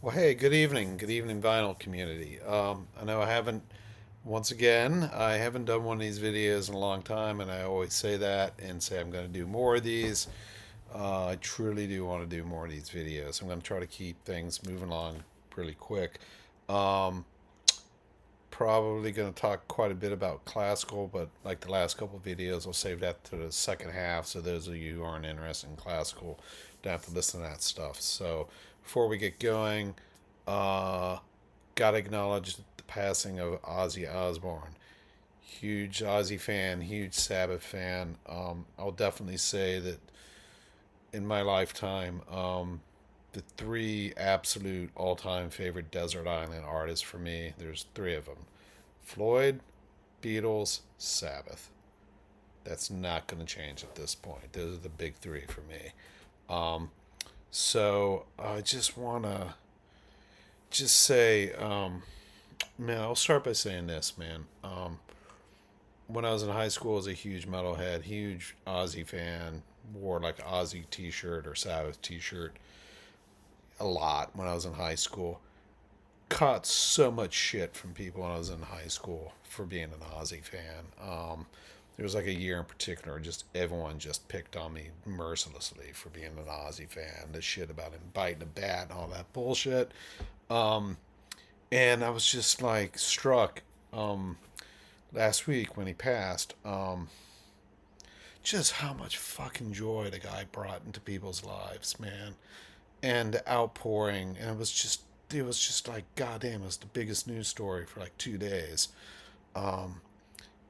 Well, hey, good evening, vinyl community. I know once again, I haven't done one of these videos in a long time, and I always say that and say I'm going to do more of these. I truly do want to do more of these videos. I'm going to try to keep things moving along really quick. Um, Probably going to talk quite a bit about classical, but like the last couple of videos, I'll save that to the second half. So those of you who aren't interested in classical don't have to listen to that stuff. So before we get going, gotta acknowledge the passing of Ozzy Osbourne. Huge Ozzy fan, huge Sabbath fan. I'll definitely say that in my lifetime, the three absolute all-time favorite desert island artists for me. There's three of them: Floyd, Beatles, Sabbath. That's not going to change at this point. Those are the big three for me. Um, so I just want to just say, man, I'll start by saying this, man. When I was in high school, I was a huge metalhead, huge Ozzy fan. Wore like Ozzy T-shirt or Sabbath T-shirt a lot when I was in high school. Caught so much shit from people when I was in high school for being an Ozzy fan. There was like a year in particular, just everyone just picked on me mercilessly for being an Ozzy fan. The shit about him biting a bat and all that bullshit. Um, and I was just like struck last week when he passed. Just how much fucking joy the guy brought into people's lives, man, and the outpouring, and it was just like goddamn, it was the biggest news story for like 2 days. Um,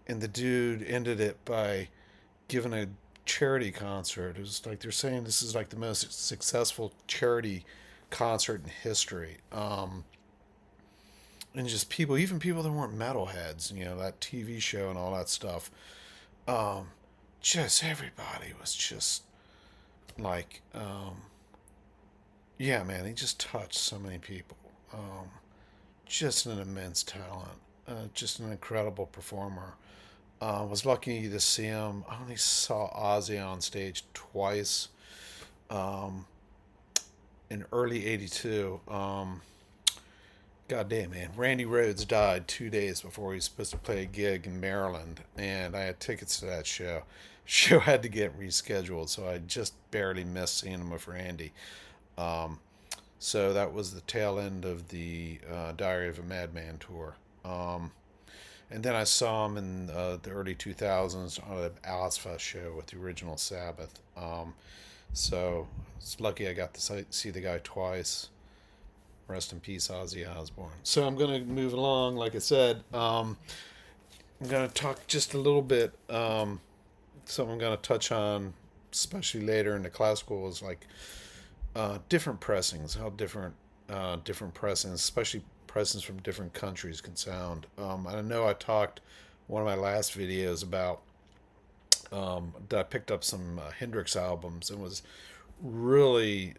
and the dude ended it by giving a charity concert. It was like they're saying this is like the most successful charity concert in history. And just people, even people that weren't metalheads, that TV show and all that stuff. Um, just everybody was just like, yeah, man, he just touched so many people. Um, just an immense talent, just an incredible performer. Was lucky to see him. I only saw Ozzy on stage twice. Um, in early '82. God damn, man. Randy Rhoads died 2 days before he was supposed to play a gig in Maryland, and I had tickets to that show. Show had to get rescheduled, so I just barely missed seeing him with Randy. Um, so that was the tail end of the Diary of a Madman tour. And then I saw him in the early 2000s on an Alice Fest show with the original Sabbath. So it's lucky I got to see the guy twice. Rest in peace, Ozzy Osbourne. So I'm going to move along. Like I said, I'm going to talk just a little bit. Something I'm going to touch on, especially later in the classical, is like different pressings, how different pressings, especially pressings from different countries, can sound. I know I talked one of my last videos about that I picked up some Hendrix albums and was really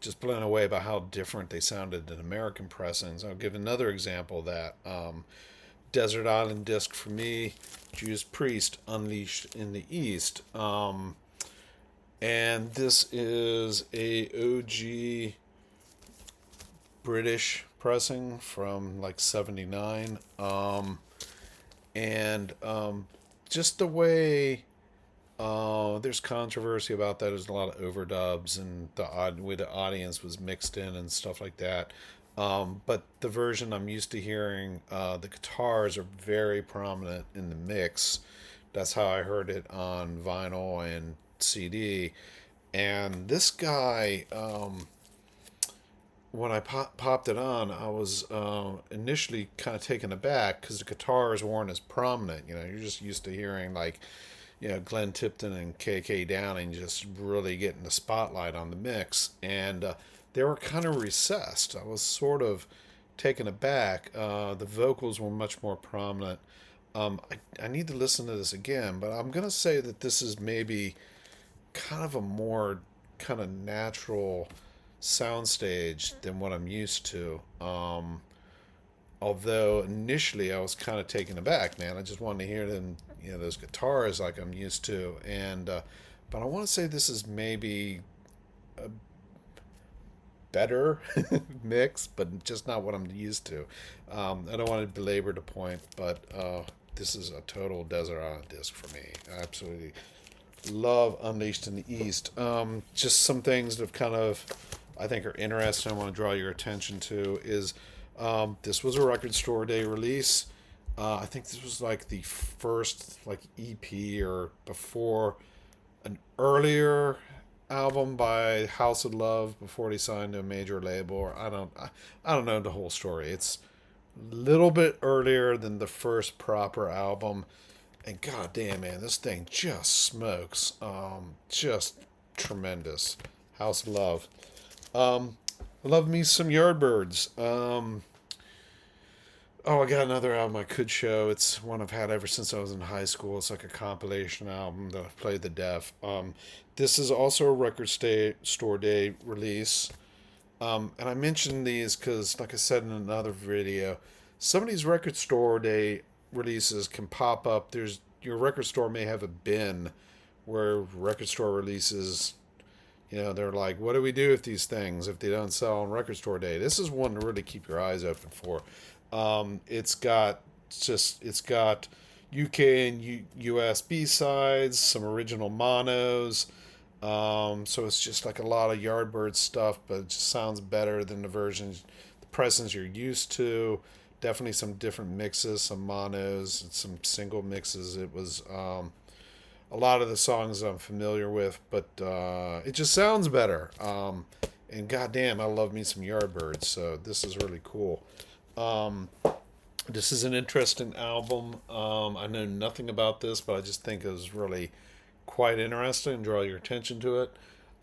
just blown away by how different they sounded in American pressings. I'll give another example of that. Desert Island Disc for me, Judas Priest Unleashed in the East. And this is a OG British pressing from like '79. And just the way there's controversy about that. There's a lot of overdubs and the odd way the audience was mixed in and stuff like that. But the version I'm used to hearing, the guitars are very prominent in the mix. That's how I heard it on vinyl and CD. And this guy, when I popped it on, I was initially kind of taken aback because the guitars weren't as prominent. You're just used to hearing like, Glenn Tipton and KK Downing just really getting the spotlight on the mix, and they were kind of recessed. I was sort of taken aback. The vocals were much more prominent. I need to listen to this again, but I'm gonna say that this is maybe kind of a more kind of natural soundstage than what I'm used to. Although initially I was kind of taken aback, man. I just wanted to hear them, those guitars like I'm used to, and but I want to say this is maybe better mix, but just not what I'm used to. I don't want to belabor the point, but this is a total Desert Island disc for me. I absolutely love Unleashed in the East. Just some things that kind of I think are interesting. I want to draw your attention to is this was a record store day release. I think this was like the first like EP or before an earlier album by House of Love before they signed to a major label. Or I don't know the whole story. It's a little bit earlier than the first proper album. And goddamn, man, this thing just smokes. Just tremendous. House of Love. Um, love me some Yardbirds. Oh, I got another album I could show. It's one I've had ever since I was in high school. It's like a compilation album that I've played the deaf. This is also a store day release. And I mentioned these because, like I said in another video, some of these record store day releases can pop up. There's your record store may have a bin where record store releases, they're like, what do we do with these things if they don't sell on record store day? This is one to really keep your eyes open for. It's got UK and US B sides, some original monos. So it's just like a lot of Yardbird stuff, but it just sounds better than the presence you're used to. Definitely some different mixes, some monos, and some single mixes. It was a lot of the songs I'm familiar with, but it just sounds better. And goddamn, I love me some Yardbirds, so this is really cool. Um, this is an interesting album. I know nothing about this, but I just think it was really quite interesting and draw your attention to it.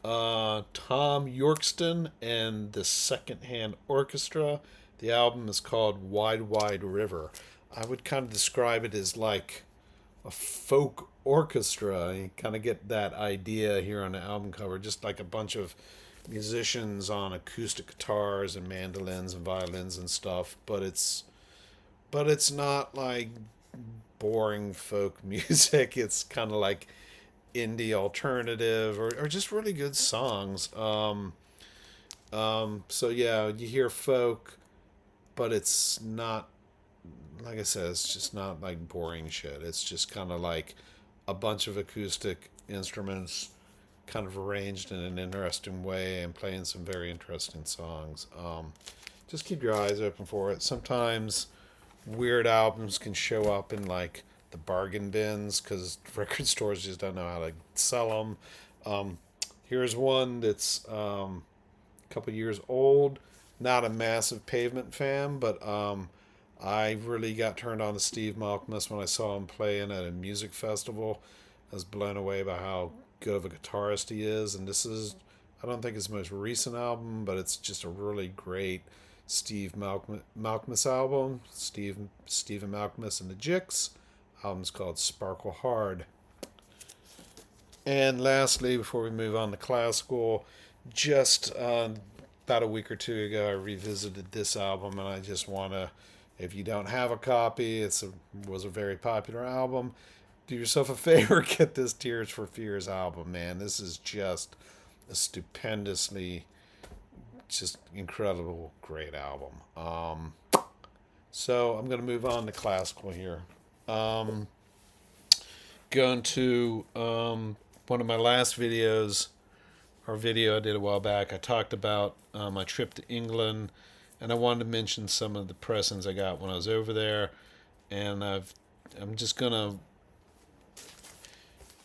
Tom Yorkston and the Secondhand Orchestra. The album is called Wide Wide River. I would kind of describe it as like a folk orchestra. You kind of get that idea here on the album cover, just like a bunch of musicians on acoustic guitars and mandolins and violins and stuff. But it's not like boring folk music. It's kind of like indie alternative or just really good songs. So yeah, you hear folk, but it's not, like I said, it's just not like boring shit. It's just kind of like a bunch of acoustic instruments kind of arranged in an interesting way and playing some very interesting songs. Just keep your eyes open for it. Sometimes weird albums can show up in like the bargain bins because record stores just don't know how to sell them. Um, Here's one that's a couple years old. Not a massive Pavement fan, but I really got turned on to Steve Malkmus when I saw him playing at a music festival. I was blown away by how good of a guitarist he is, and this is, I don't think his most recent album, but it's just a really great Malkmus album. Stephen Malkmus and the Jicks. Album's called Sparkle Hard. And lastly, before we move on to classical, just about a week or two ago, I revisited this album, and I just want to, if you don't have a copy, was a very popular album. Do yourself a favor, get this Tears for Fears album, man. This is just a stupendously, just incredible, great album. So I'm going to move on to classical here. Um, Going to one of my last videos, or video I did a while back, I talked about my trip to England, and I wanted to mention some of the presents I got when I was over there. And I'm just gonna,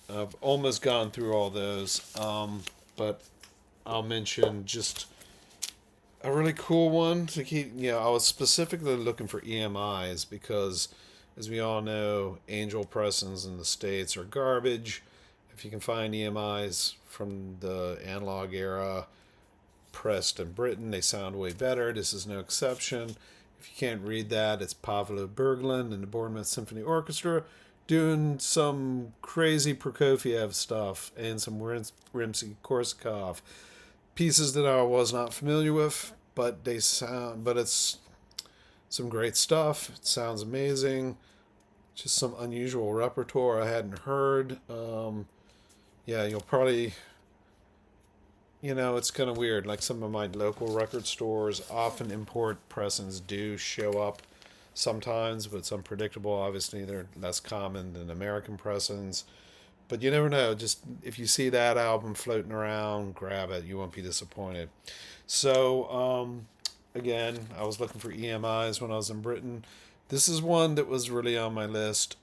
I've almost gone through all those, but I'll mention just a really cool one to keep. I was specifically looking for EMIs because, as we all know, Angel pressings in the States are garbage. If you can find EMIs from the analog era pressed in Britain, they sound way better. This is no exception. If you can't read that, it's Pavlo Berglund and the Bournemouth Symphony Orchestra doing some crazy Prokofiev stuff and some Rimsky-Korsakov pieces that I was not familiar with, but it's some great stuff. It sounds amazing. Just some unusual repertoire I hadn't heard. Yeah, you'll probably, it's kind of weird. Like some of my local record stores, often import pressings do show up sometimes, but it's unpredictable. Obviously, they're less common than American pressings. But you never know. Just if you see that album floating around, grab it. You won't be disappointed. So, again, I was looking for EMIs when I was in Britain. This is one that was really on my list.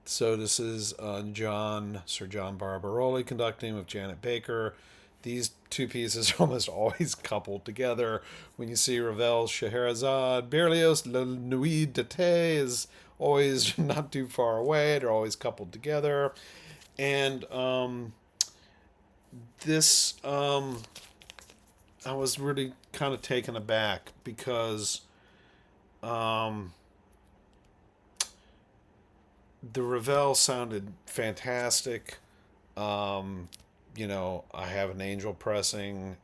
So this is Sir John Barbaroli conducting with Janet Baker. These two pieces are almost always coupled together. When you see Ravel's Scheherazade, Berlioz' La Nuit d'été is always not too far away. They're always coupled together. And this, I was really kind of taken aback because um, the Ravel sounded fantastic. Um, I have an Angel pressing,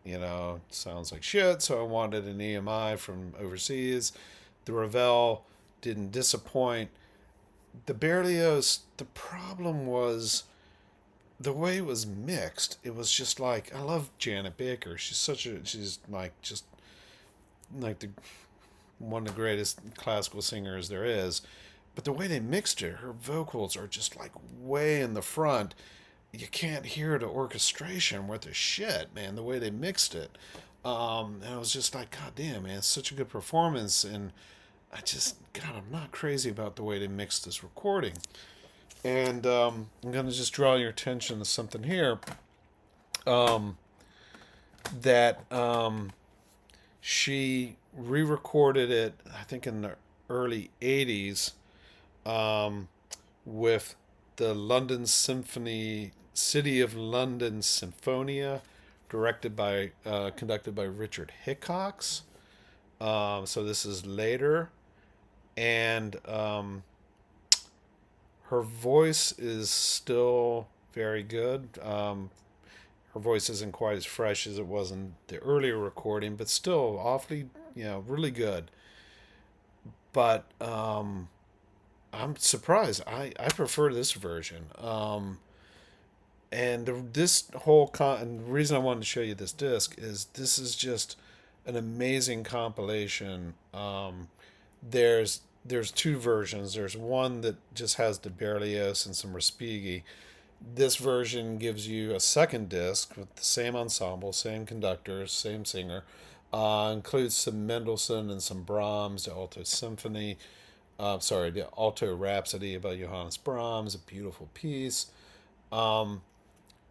sounds like shit, so I wanted an EMI from overseas. The Ravel didn't disappoint. The Berlioz, the problem was the way it was mixed. It was just like, I love Janet Baker. She's like, just like one of the greatest classical singers there is. But the way they mixed it, her vocals are just like way in the front. You can't hear the orchestration worth of shit, man. The way they mixed it, and I was just like, God damn, man, it's such a good performance. And God, I'm not crazy about the way they mixed this recording. And I'm gonna just draw your attention to something here. Um, that she re-recorded it, I think, in the early '80s, um, with the London Symphony, City of London Symphonia, conducted by Richard Hickox. So this is later, and her voice is still very good. Her voice isn't quite as fresh as it was in the earlier recording, but still awfully, really good. But I'm surprised. I prefer this version. And this and the reason I wanted to show you this disc is this is just an amazing compilation. There's two versions. There's one that just has the Berlioz and some Respighi. This version gives you a second disc with the same ensemble, same conductors, same singer. Includes some Mendelssohn and some Brahms, the Alto Symphony. The Alto Rhapsody by Johannes Brahms, a beautiful piece. Um,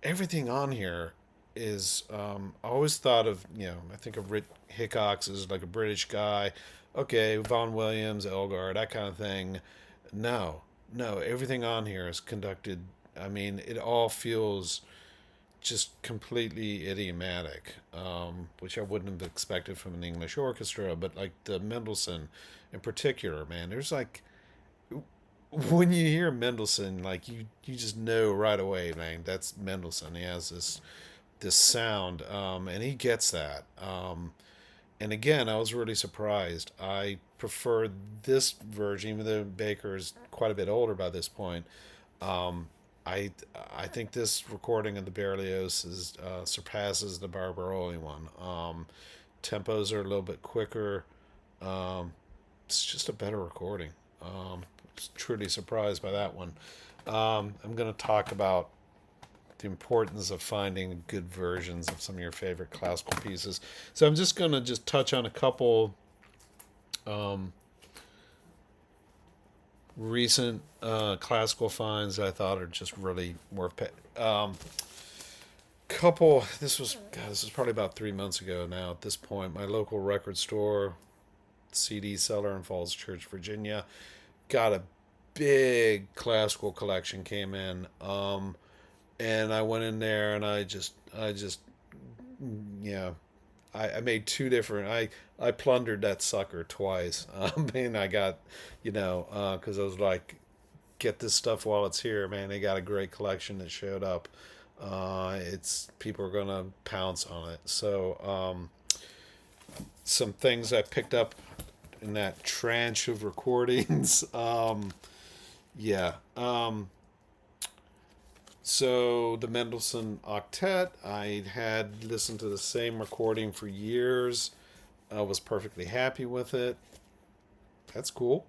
Everything on here is I always thought of, I think of Rick Hickox as like a British guy. Okay, Vaughan Williams, Elgar, that kind of thing. No, no, everything on here is conducted. I mean, it all feels just completely idiomatic, which I wouldn't have expected from an English orchestra. But like the Mendelssohn in particular, man, there's like when you hear Mendelssohn, like you just know right away, man, that's Mendelssohn. He has this sound, and he gets that. And again, I was really surprised. I prefer this version, even though Baker is quite a bit older by this point. Um, I I think this recording of the Berlioz surpasses the Barbaroli one. Tempos are a little bit quicker. Um, it's just a better recording. Truly surprised by that one. I'm going to talk about the importance of finding good versions of some of your favorite classical pieces. So I'm just going to just touch on a couple um, recent classical finds that I thought are just really worth paying. This was probably about 3 months ago now. At this point, my local record store, CD seller in Falls Church, Virginia, got a big classical collection came in, and I went in there and I just yeah, I made two different. I plundered that sucker twice. And I got, because I was like, get this stuff while it's here, man. They got a great collection that showed up. It's People are gonna pounce on it. So some things I picked up in that tranche of recordings. Yeah. So the Mendelssohn Octet, I had listened to the same recording for years. I was perfectly happy with it. That's cool.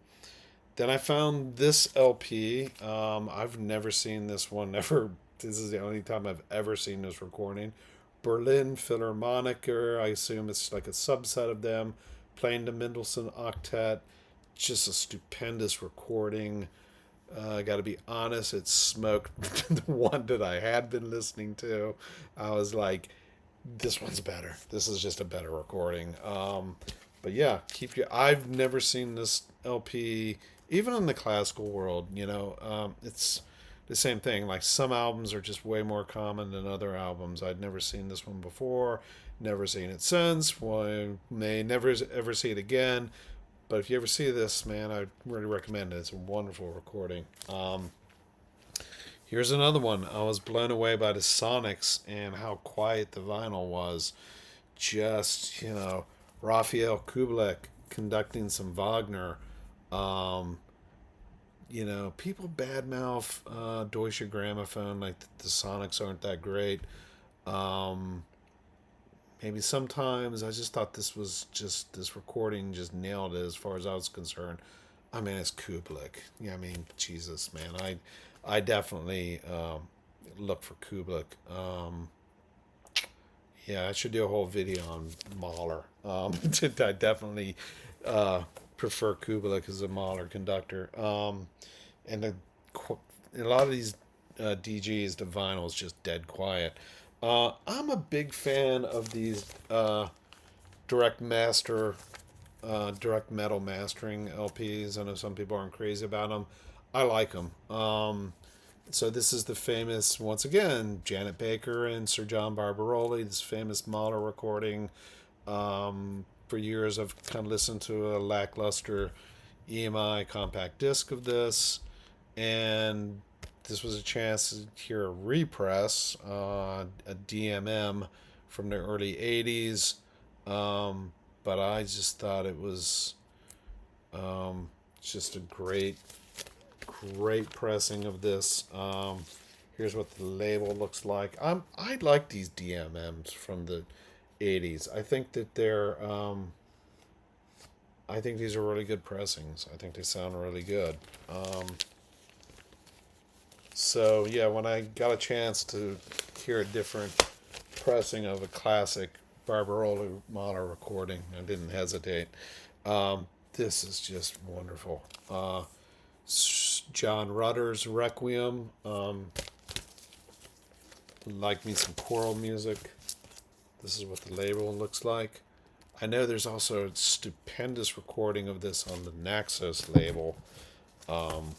Then I found this LP. I've never seen this one. Never. This is the only time I've ever seen this recording. Berlin Philharmoniker. I assume it's like a subset of them playing the Mendelssohn Octet. Just a stupendous recording. I got to be honest, it smoked the one that I had been listening to. I was like, this one's better. This is just a better recording. But yeah, keep your. I've never seen this LP, even in the classical world. It's the same thing. Like some albums are just way more common than other albums. I'd never seen this one before, never seen it since. Well, may never ever see it again. But if you ever see this, man, I really recommend it. It's a wonderful recording. Here's another one. I was blown away by the sonics and how quiet the vinyl was. Just, Raphael Kubelik conducting some Wagner. Um, People badmouth Deutsche Grammophon, like the sonics aren't that great. Um, Maybe sometimes I just thought this recording just nailed it as far as I was concerned. I mean, it's Kubelik. Yeah, I mean, Jesus, man, I definitely look for Kubelik. Yeah, I should do a whole video on Mahler. I definitely uh, prefer Kubelik as a Mahler conductor. And a lot of these DGs, the vinyl is just dead quiet. I'm a big fan of these direct master, direct metal mastering LPs. I know some people aren't crazy about them. I like them. So this is the famous, once again, Janet Baker and Sir John Barbaroli. This famous Mahler recording. For years, I've kind of listened to a lackluster EMI compact disc of this, and this was a chance to hear a repress, a DMM from the early '80s. But I just thought it was just a great pressing of this. Here's what the label looks like. I like these DMMs from the '80s. I think these are really good pressings. I think they sound really good. So yeah, when I got a chance to hear a different pressing of a classic Barbarolo Mahler recording, I didn't hesitate. This is just wonderful. John Rutter's Requiem. Like me some choral music. This is what the label looks like. I know there's also a stupendous recording of this on the Naxos label, um,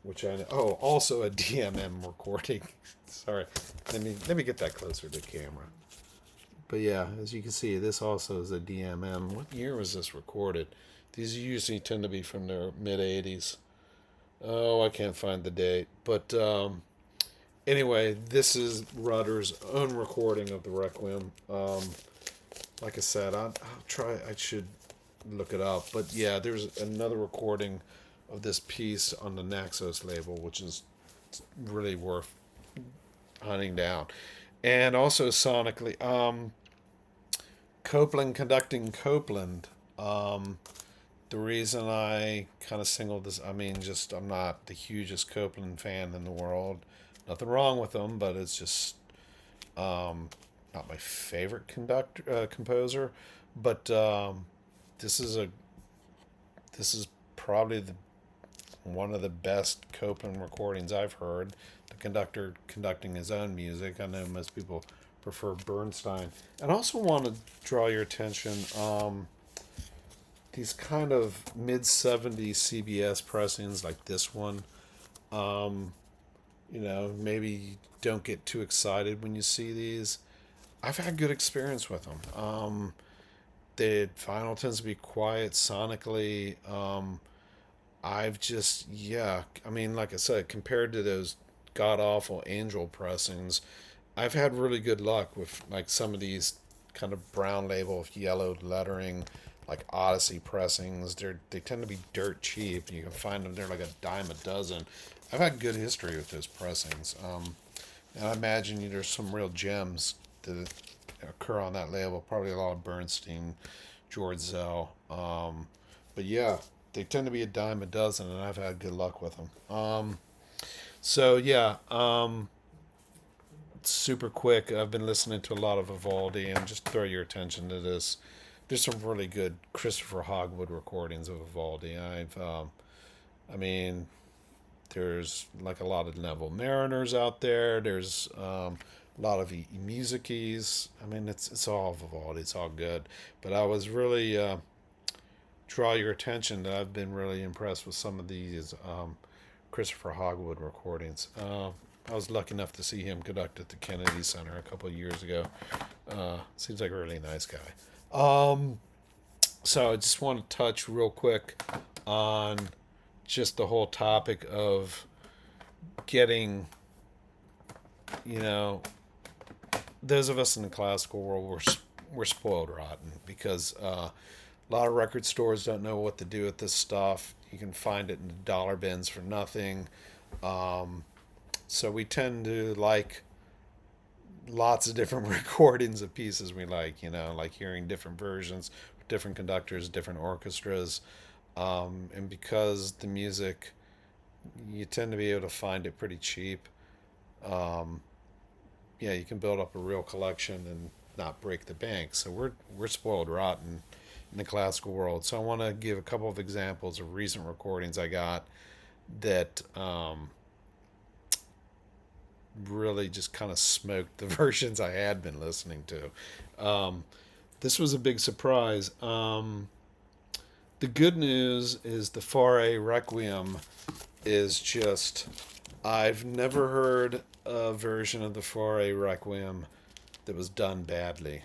which I know. Oh, also a DMM recording. Sorry, let me get that closer to the camera. But yeah, as you can see, this also is a DMM. What year was this recorded? These usually tend to be from the mid '80s. Oh, I can't find the date. But anyway, this is Rudder's own recording of the Requiem. Like I said, I'll try. I should look it up. But yeah, there's another recording of this piece on the Naxos label, which is really worth hunting down. And also sonically, Copeland conducting Copeland. The reason I kind of singled this, I mean, just I'm not the hugest Copeland fan in the world. Nothing wrong with them, but it's just not my favorite composer. But this is a this is probably the one of the best Copeland recordings I've heard. The conductor conducting his own music. I know most people prefer Bernstein. And I also want to draw your attention. These kind of mid '70s CBS pressings like this one. Um, maybe don't get too excited when you see these. I've had good experience with them. The vinyl tends to be quiet sonically. I mean, like I said, compared to those god awful Angel pressings, I've had really good luck with like some of these kind of brown label, yellowed lettering, like Odyssey pressings. They tend to be dirt cheap. You can find them. They're like a dime a dozen. I've had good history with those pressings. And I imagine there's some real gems that occur on that label. Probably a lot of Bernstein, George Zell. But yeah, they tend to be a dime a dozen, and I've had good luck with them. So yeah, super quick. I've been listening to a lot of Vivaldi, and just throw your attention to this. There's some really good Christopher Hogwood recordings of Vivaldi. I mean, there's like a lot of Neville Mariners out there. There's a lot of Musickies. I mean, it's all Vivaldi. It's all good. But I was really draw your attention that I've been really impressed with some of these Christopher Hogwood recordings. I was lucky enough to see him conduct at the Kennedy Center a couple of years ago. Seems like a really nice guy. Um, so I just want to touch real quick on just the whole topic of getting, you know, those of us in the classical world, we're spoiled rotten because a lot of record stores don't know what to do with this stuff. You can find it in the dollar bins for nothing. Um, so we tend to like lots of different recordings of pieces we like, like hearing different versions, different conductors, different orchestras. And because the music, you tend to be able to find it pretty cheap. Um, yeah, you can build up a real collection and not break the bank. So we're spoiled rotten in the classical world. So I want to give a couple of examples of recent recordings I got that really just kind of smoked the versions I had been listening to. This was a big surprise. The good news is the Fauré Requiem is just. I've never heard a version of the Fauré Requiem that was done badly.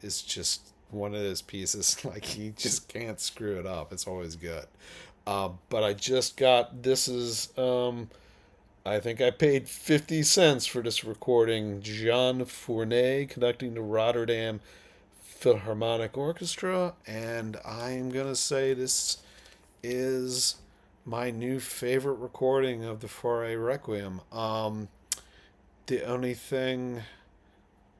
It's just one of those pieces like you just can't screw it up. It's always good. But I just got this is I think I paid 50 cents for this recording. Jean Fournet conducting the Rotterdam Philharmonic Orchestra, and I'm gonna say this is my new favorite recording of the Fauré Requiem. The only thing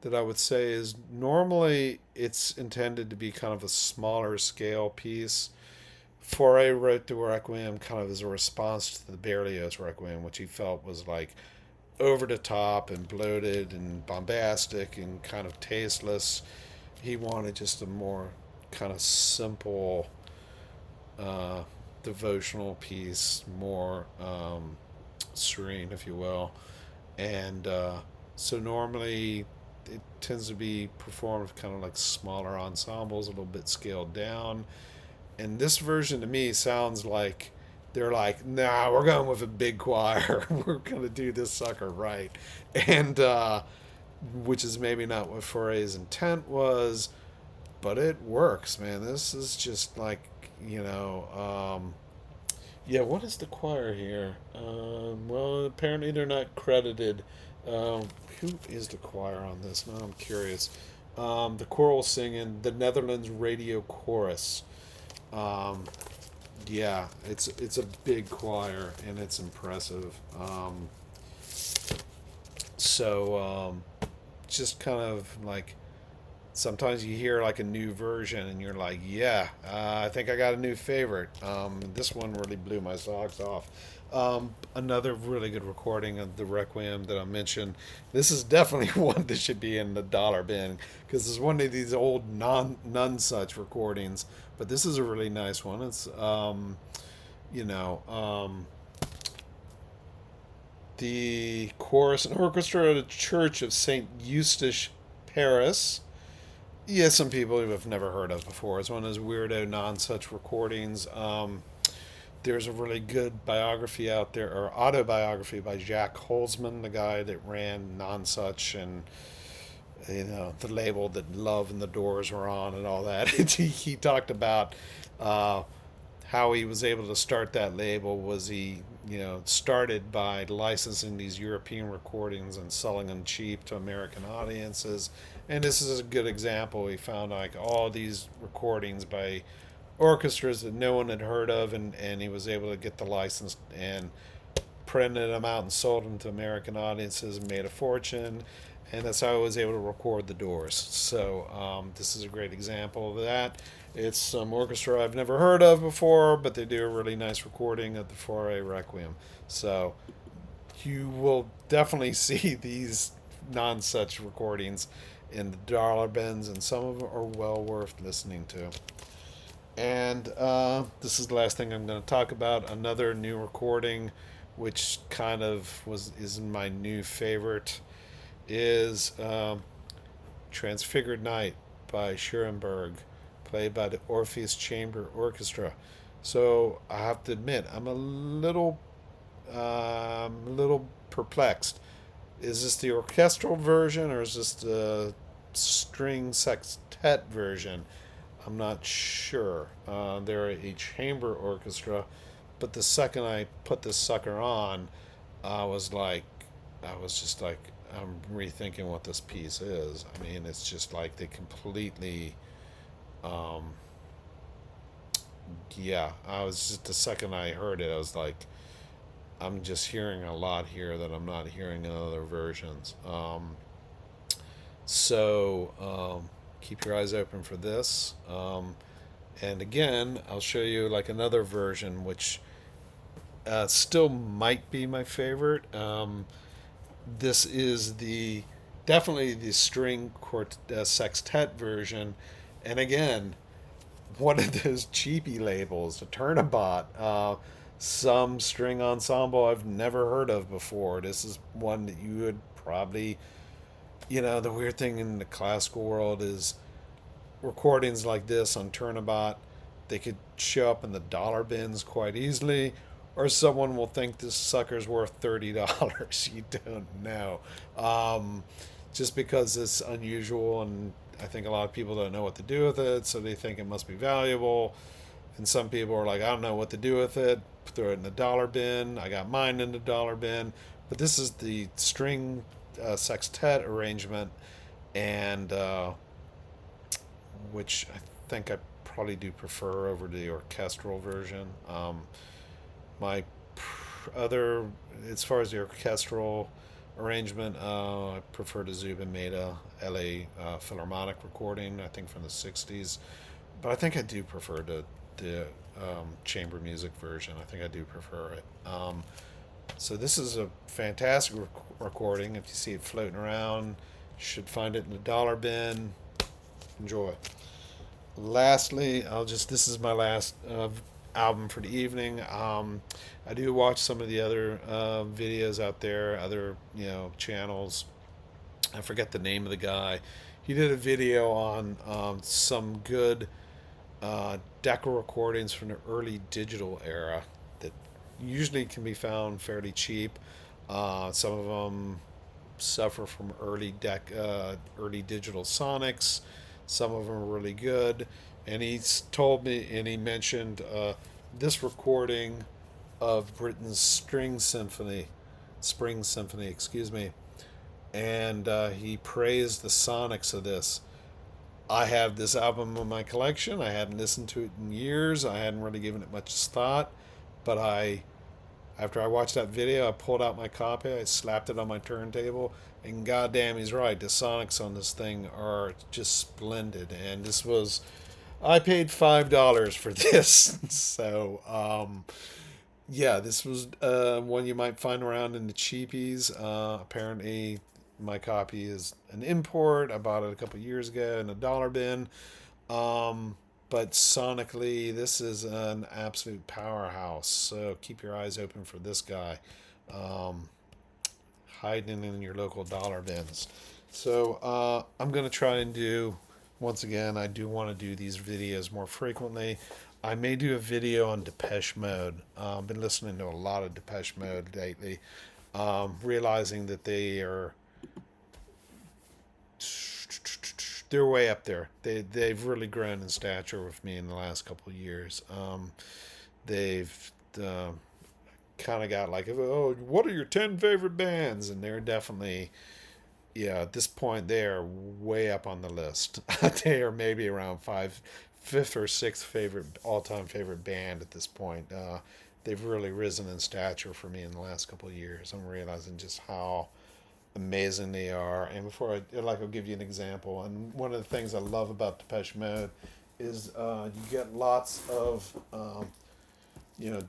that I would say is normally it's intended to be kind of a smaller scale piece. Fauré wrote the Requiem kind of as a response to the Berlioz Requiem, which he felt was like over the top and bloated and bombastic and kind of tasteless. He wanted just a more kind of simple uh, devotional piece, more serene, if you will. And so normally it tends to be performed with kind of like smaller ensembles, a little bit scaled down. And this version to me sounds like they're like, nah, we're going with a big choir. We're going to do this sucker right. And which is maybe not what Fauré's intent was, but it works, man. This is just like, yeah, what is the choir here? Well, apparently they're not credited. Who is the choir on this? Now I'm curious. The choral singing the Netherlands Radio Chorus. Um, yeah, it's a big choir and it's impressive. So just kind of like sometimes you hear like a new version and you're like, yeah, I think I got a new favorite. This one really blew my socks off. Another really good recording of the Requiem that I mentioned. This is definitely one that should be in the dollar bin because it's one of these old none such recordings. But this is a really nice one. It's you know um, the chorus and orchestra of the Church of Saint Eustache, Paris. Yeah, some people who have never heard of before. It's one of those weirdo non-such recordings. There's a really good biography out there, or autobiography by Jack Holzman, the guy that ran non-such and the label that Love and the Doors were on and all that. He talked about uh, how he was able to start that label. Was he started by licensing these European recordings and selling them cheap to American audiences. And this is a good example. He found like all these recordings by orchestras that no one had heard of, and he was able to get the license and printed them out and sold them to American audiences and made a fortune. And that's how I was able to record the Doors. So this is a great example of that. It's some orchestra I've never heard of before, but they do a really nice recording of the Fauré Requiem. So you will definitely see these non-such recordings in the dollar bins, and some of them are well worth listening to. And this is the last thing I'm going to talk about. Another new recording, which kind of is my new favorite, is Transfigured Night by Schoenberg, played by the Orpheus Chamber Orchestra. So I have to admit, I'm a little perplexed. Is this the orchestral version or is this the string sextet version? I'm not sure. They're a chamber orchestra, but the second I put this sucker on, I was like, I was just like, I'm rethinking what this piece is. I mean, it's just like they completely, um, yeah. I was just the second I heard it, I was like, I'm just hearing a lot here that I'm not hearing in other versions. So keep your eyes open for this. And again, I'll show you like another version, which still might be my favorite. This is the definitely the sextet version, and again, one of those cheapy labels, a turnabout. Some string ensemble I've never heard of before. This is one that you would probably, the weird thing in the classical world is recordings like this on Turnabout, they could show up in the dollar bins quite easily, or someone will think this sucker's worth $30. You don't know. Um, just because it's unusual, and I think a lot of people don't know what to do with it, so they think it must be valuable. And some people are like, I don't know what to do with it. Throw it in the dollar bin. I got mine in the dollar bin. But this is the string sextet arrangement, and which I think I probably do prefer over the orchestral version. My other, as far as the orchestral arrangement, I prefer the Zubin Mehta LA Philharmonic recording, I think from the 60s. But I think I do prefer the chamber music version. I think I do prefer it. So this is a fantastic recording. If you see it floating around, you should find it in the dollar bin. Enjoy. Lastly, this is my last album for the evening. I do watch some of the other videos out there, other channels. I forget the name of the guy. He did a video on some good Decca recordings from the early digital era that usually can be found fairly cheap. Some of them suffer from early digital sonics. Some of them are really good. And he's told me, and he mentioned this recording of Britain's Spring Symphony, excuse me, and he praised the sonics of this. I have this album in my collection. I hadn't listened to it in years. I hadn't really given it much thought, but after I watched that video, I pulled out my copy, I slapped it on my turntable, and goddamn, he's right. The sonics on this thing are just splendid. And I paid $5 for this. So, yeah, this was one you might find around in the cheapies. Apparently, my copy is an import. I bought it a couple years ago in a dollar bin. But sonically, this is an absolute powerhouse. So keep your eyes open for this guy, um, hiding in your local dollar bins. So I'm going to try and once again, I do want to do these videos more frequently. I may do a video on Depeche Mode. I've been listening to a lot of Depeche Mode lately, realizing that they're way up there. They've really grown in stature with me in the last couple of years. They've kind of got like, oh, what are your 10 favorite bands? And they're definitely, yeah, at this point they are way up on the list. They are maybe around fifth or sixth favorite all time favorite band at this point. they've really risen in stature for me in the last couple of years. I'm realizing just how amazing they are. And before I'll give you an example. And one of the things I love about Depeche Mode is you get lots of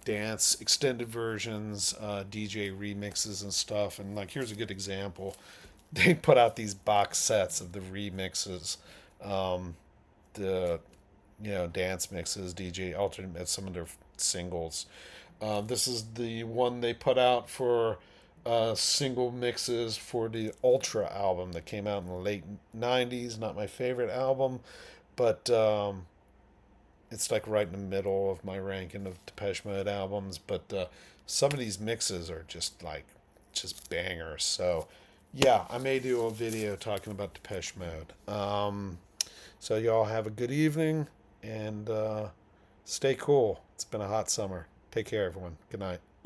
dance extended versions, DJ remixes and stuff. And like, here's a good example. They put out these box sets of the remixes, the dance mixes, DJ alternate, some of their singles. This is the one they put out for single mixes for the Ultra album that came out in the late '90s. Not my favorite album, but it's like right in the middle of my ranking of Depeche Mode albums. But some of these mixes are just bangers. So yeah, I may do a video talking about Depeche Mode. So y'all have a good evening and stay cool. It's been a hot summer. Take care, everyone. Good night.